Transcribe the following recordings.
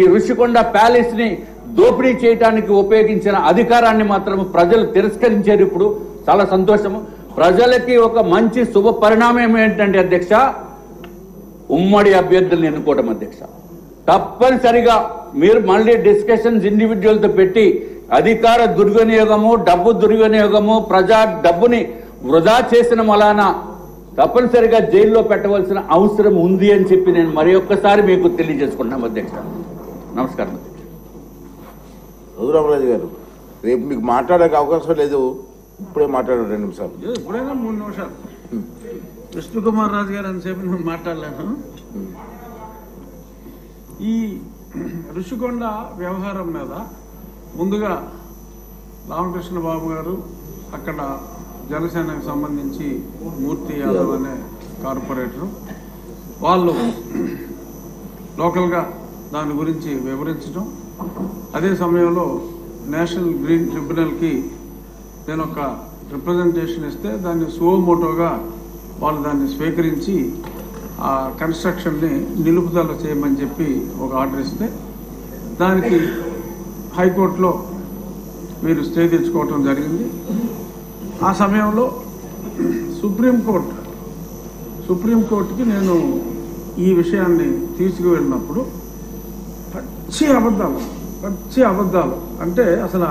ఈ ఋషికొండ ప్యాలెస్ని దోపిడీ చేయడానికి ఉపయోగించిన అధికారాన్ని మాత్రం ప్రజలు తిరస్కరించారు. ఇప్పుడు చాలా సంతోషము. ప్రజలకి ఒక మంచి శుభ పరిణామం ఏంటంటే అధ్యక్ష, ఉమ్మడి అభ్యర్థులను ఎన్నుకోవడం అధ్యక్ష. తప్పనిసరిగా మీరు మళ్ళీ డిస్కషన్స్ ఇండివిజువల్తో పెట్టి అధికార దుర్వినియోగము, డబ్బు దుర్వినియోగము, ప్రజా డబ్బుని వృధా చేసిన వలన తప్పనిసరిగా జైల్లో పెట్టవలసిన అవసరం ఉంది అని చెప్పి నేను మరి ఒక్కసారి మీకు తెలియజేసుకుంటున్నాం అధ్యక్ష. నమస్కారం. రఘురామరాజు గారు, రేపు మీకు మాట్లాడే అవకాశం లేదు, ఇప్పుడే మాట్లాడారు 2 నిమిషాలు. ఇప్పుడైనా 3 నిమిషాలు. విష్ణుకుమార్ రాజు గారు అంతసేపు నేను మాట్లాడలేను. ఈ ఋషికొండ వ్యవహారం మీద ముందుగా రామకృష్ణ బాబు గారు, అక్కడ జనసేనకు సంబంధించి మూర్తి యాదవ్ అనే కార్పొరేటరు, వాళ్ళు లోకల్గా దాని గురించి వివరించడం, అదే సమయంలో నేషనల్ గ్రీన్ ట్రిబ్యునల్కి నేను ఒక రిప్రజెంటేషన్ ఇస్తే దాన్ని సువోమోటోగా వాళ్ళు దాన్ని స్వీకరించి ఆ కన్స్ట్రక్షన్ని నిలుపుదల చేయమని చెప్పి ఒక ఆర్డర్ ఇస్తే దానికి హైకోర్టులో మీరు స్టే తెచ్చుకోవటం జరిగింది. ఆ సమయంలో సుప్రీంకోర్టుకి నేను ఈ విషయాన్ని తీసుకువెళ్ళినప్పుడు పచ్చి అబద్ధాలు అంటే అసలు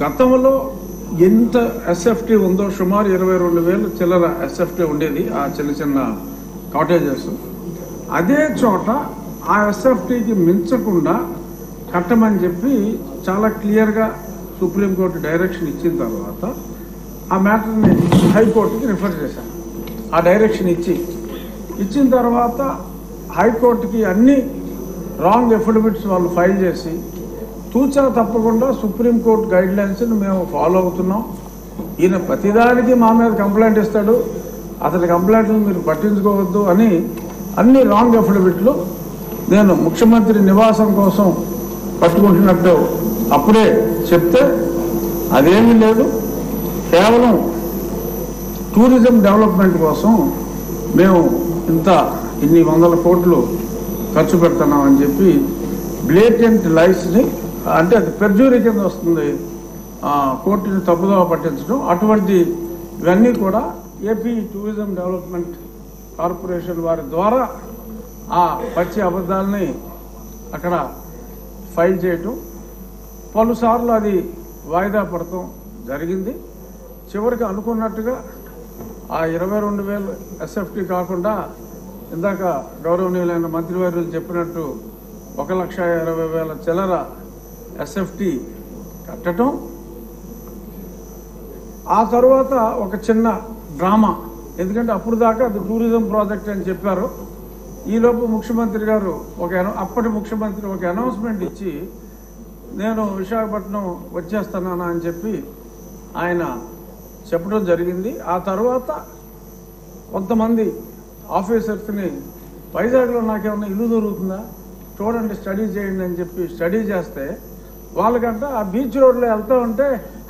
గతంలో ఎంత ఎస్ఎఫ్టీ ఉందో సుమారు 22,000 చిల్లర ఎస్ఎఫ్టీ ఉండేది ఆ చిన్న చిన్న కాటేజెస్. అదే చోట ఆ ఎస్ఎఫ్టీకి మించకుండా కట్టమని చెప్పి చాలా క్లియర్గా సుప్రీంకోర్టు డైరెక్షన్ ఇచ్చిన తర్వాత ఆ మ్యాటర్ని హైకోర్టుకి రిఫర్ చేశాను. ఆ డైరెక్షన్ ఇచ్చిన తర్వాత హైకోర్టుకి అన్ని రాంగ్ ఎఫిడవిట్స్ వాళ్ళు ఫైల్ చేసి తూచా తప్పకుండా సుప్రీంకోర్టు గైడ్ లైన్స్ని మేము ఫాలో అవుతున్నాం. ఈయన ప్రతిదానికి మా మీద కంప్లైంట్ ఇస్తాడు, అతని కంప్లైంట్లు మీరు పట్టించుకోవద్దు అని అన్ని రాంగ్ ఎఫిడవిట్లు నేను ముఖ్యమంత్రి నివాసం కోసం పట్టుకుంటున్నట్టు అప్పుడే చెప్తే అదేమీ లేదు, కేవలం టూరిజం డెవలప్మెంట్ కోసం మేము ఇన్ని 100 కోట్లు ఖర్చు పెడుతున్నామని చెప్పి బ్లేటెంట్ లైస్ని, అంటే అది పెర్జూరీ కింద వస్తుంది, కోర్టుని తప్పుదోవ పట్టించడం. అటువంటి ఇవన్నీ కూడా ఏపీ టూరిజం డెవలప్మెంట్ కార్పొరేషన్ వారి ద్వారా ఆ పచ్చి అబద్ధాలని అక్కడ ఫైల్ చేయటం, పలుసార్లు అది వాయిదా పడటం జరిగింది. చివరికి అనుకున్నట్టుగా ఆ 22,000 ఎస్ఎఫ్టీ కాకుండా ఇందాక గౌరవనీయులైన మంత్రివర్యులు చెప్పినట్టు 1,20,000 చిల్లర ఎస్ఎఫ్టీ కట్టడం. ఆ తర్వాత ఒక చిన్న డ్రామా, ఎందుకంటే అప్పుడు దాకా అది టూరిజం ప్రాజెక్ట్ అని చెప్పారు. ఈలోపు ముఖ్యమంత్రి గారు అప్పటి ముఖ్యమంత్రి ఒక అనౌన్స్మెంట్ ఇచ్చి నేను విశాఖపట్నం వచ్చేస్తున్నానా అని చెప్పి ఆయన చెప్పడం జరిగింది. ఆ తర్వాత కొంతమంది ఆఫీసర్స్ని వైజాగ్లో నాకేమన్నా ఇల్లు దొరుకుతుందా చూడండి, స్టడీ చేయండి అని చెప్పి స్టడీ చేస్తే వాళ్ళకంట ఆ బీచ్ రోడ్లో వెళ్తూ ఉంటే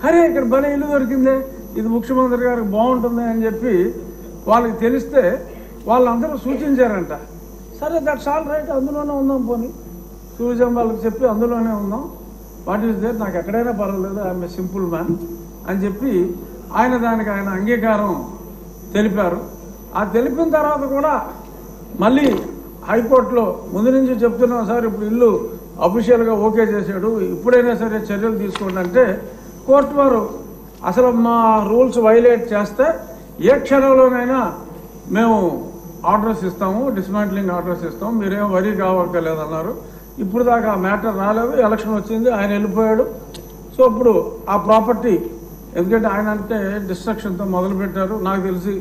అరే ఇక్కడ భలే ఇల్లు దొరికిందే, ఇది ముఖ్యమంత్రి గారికి బాగుంటుంది అని చెప్పి వాళ్ళకి తెలిస్తే వాళ్ళందరూ సూచించారంట. సరే దట్స్ ఆల్ రైట్, అందులోనే ఉందాం, పోనీ టూరిజం వాళ్ళకి చెప్పి అందులోనే ఉందాం, వాట్ ఈస్ దేర్, నాకు ఎక్కడైనా పర్వాలేదు, ఐఎమ్ ఏ సింపుల్ మ్యాన్ అని చెప్పి దానికి ఆయన అంగీకారం తెలిపారు. ఆ తెలిపిన తర్వాత కూడా మళ్ళీ హైకోర్టులో ముందు నుంచి చెప్తున్నాం సార్, ఇప్పుడు ఇల్లు అఫీషియల్గా ఓకే చేశాడు, ఇప్పుడైనా సరే చర్యలు తీసుకోండి అంటే కోర్టు వారు అసలు మా రూల్స్ వైలేట్ చేస్తే ఏ క్షణంలోనైనా మేము ఆర్డర్స్ ఇస్తాము, డిస్మాంట్లింగ్ ఆర్డర్స్ ఇస్తాము, మీరేం వరీ కావక్కర్లేదన్నారు. ఇప్పుడు దాకా ఆ మ్యాటర్ రాలేదు, ఎలక్షన్ వచ్చింది, ఆయన వెళ్ళిపోయాడు. సో ఇప్పుడు ఆ ప్రాపర్టీ, ఎందుకంటే ఆయన అంటే డిస్ట్రక్షన్తో మొదలుపెట్టారు, నాకు తెలిసి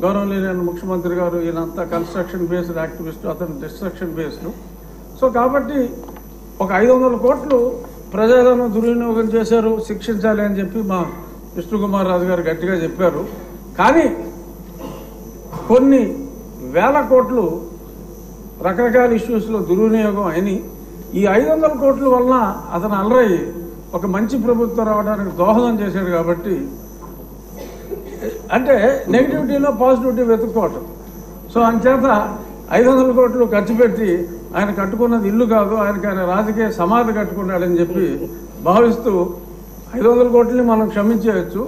గౌరవనీయులైన ముఖ్యమంత్రి గారు ఈయనంతా కన్స్ట్రక్షన్ బేస్డ్ యాక్టివిస్ట్, అతను డిస్ట్రక్షన్ బేస్డ్. సో కాబట్టి ఒక 500 కోట్లు ప్రజాధనం దుర్వినియోగం చేశారు, శిక్షించాలి అని చెప్పి మా విష్ణుకుమార్ రాజు గారు గట్టిగా చెప్పారు. కానీ కొన్ని వేల కోట్లు రకరకాల ఇష్యూస్లో దుర్వినియోగం అయినాయి. ఈ 500 కోట్ల వలన అతను అలరయ్యి ఒక మంచి ప్రభుత్వం రావడానికి దోహదం చేశాడు. కాబట్టి అంటే నెగిటివిటీలో పాజిటివిటీ వెతుక్కోవటం. సో అంచేత 500 కోట్లు ఖర్చు పెట్టి ఆయన కట్టుకున్నది ఇల్లు కాదు, ఆయన రాజకీయ సమాధి కట్టుకున్నాడని చెప్పి భావిస్తూ 500 కోట్లని మనం క్షమించేయచ్చు,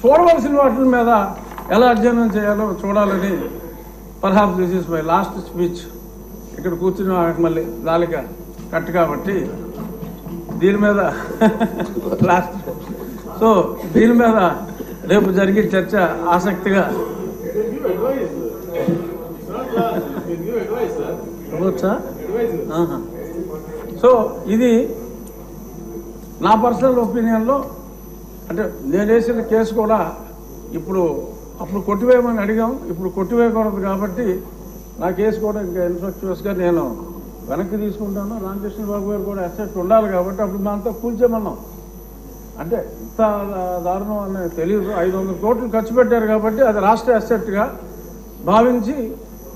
చూడవలసిన వాటి మీద ఎలా అధ్యయనం చేయాలో చూడాలని perhaps this is my last speech. ఇక్కడ కూర్చుని మళ్ళీ నాలిక కట్ కాబట్టి దీని మీద లాస్ట్. సో దీని మీద రేపు జరిగే చర్చ ఆసక్తిగా సో ఇది నా పర్సనల్ ఒపీనియన్లో. అంటే నేను వేసిన కేసు కూడా అప్పుడు కొట్టివేయమని అడిగాం, ఇప్పుడు కొట్టివేయకూడదు కాబట్టి నా కేసు కూడా ఇంకా ఇన్ఫ్రాస్ట్రక్చర్స్గా నేను వెనక్కి తీసుకుంటాను. రామకృష్ణ బాబు గారు కూడా అసెట్ ఉండాలి కాబట్టి అప్పుడు మనతో కూల్చేమన్నాం. అంటే ఇంత దారుణం అనేది తెలియదు. 500 కోట్లు ఖర్చు పెట్టారు కాబట్టి అది రాష్ట్ర అసెట్గా భావించి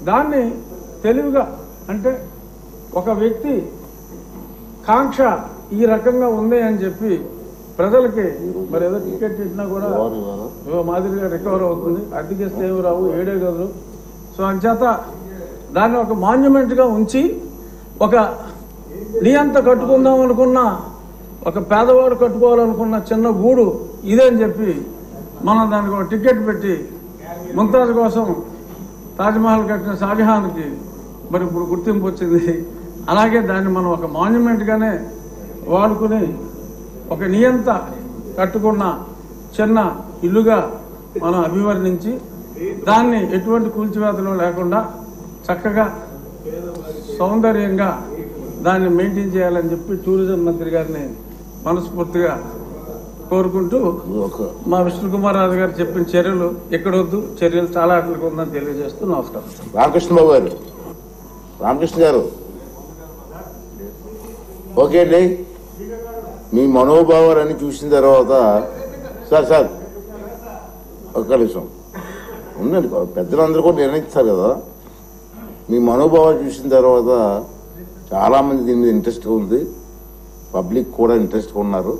దాన్ని తెలివిగా, అంటే ఒక వ్యక్తి కాంక్ష ఈ రకంగా ఉంది అని చెప్పి ప్రజలకి మరి ఏదో టికెట్ ఇచ్చినా కూడా మాదిరిగా రికవర్ అవుతుంది, అద్దెకిస్తే ఏమి రావు, 7 గదులు. సో అంచేత దాన్ని ఒక మాన్యుమెంట్గా ఉంచి ఒక నియంత కట్టుకుందాం అనుకున్న, ఒక పేదవాడు కట్టుకోవాలనుకున్న చిన్న గూడు ఇదే అని చెప్పి మనం దానికి ఒక టికెట్ పెట్టి ముంతాజ్ కోసం తాజ్మహల్ కట్టిన షాజహాన్కి మరి ఇప్పుడు గుర్తింపు వచ్చింది. అలాగే దాన్ని మనం ఒక మాన్యుమెంట్గానే వాడుకుని ఒక నియంత కట్టుకున్న చిన్న ఇల్లుగా మనం అభివర్ణించి దాన్ని ఎటువంటి కూల్చివేతలు లేకుండా చక్కగా సౌందర్యంగా దాన్ని మెయింటైన్ చేయాలని చెప్పి టూరిజం మంత్రి గారిని మనస్ఫూర్తిగా కోరుకుంటూ మా విష్ణుకుమార్ రాజు గారు చెప్పిన చర్యలు ఎక్కడొద్దు, చర్యలు చాలా అట్లకు ఉందని తెలియజేస్తూ నమస్కారం. రామకృష్ణ బాబు గారు, రామకృష్ణ గారు ఓకే అండి, మీ మనోభావాలన్నీ చూసిన తర్వాత సార్ ఒక్క నిమిషం ఉండండి, పెద్దలందరూ కూడా నిర్ణయిస్తారు కదా. మీ మనోభావాలు చూసిన తర్వాత చాలామంది దీని మీద ఇంట్రెస్ట్గా ఉంది, పబ్లిక్ కూడా ఇంట్రెస్ట్గా ఉన్నారు.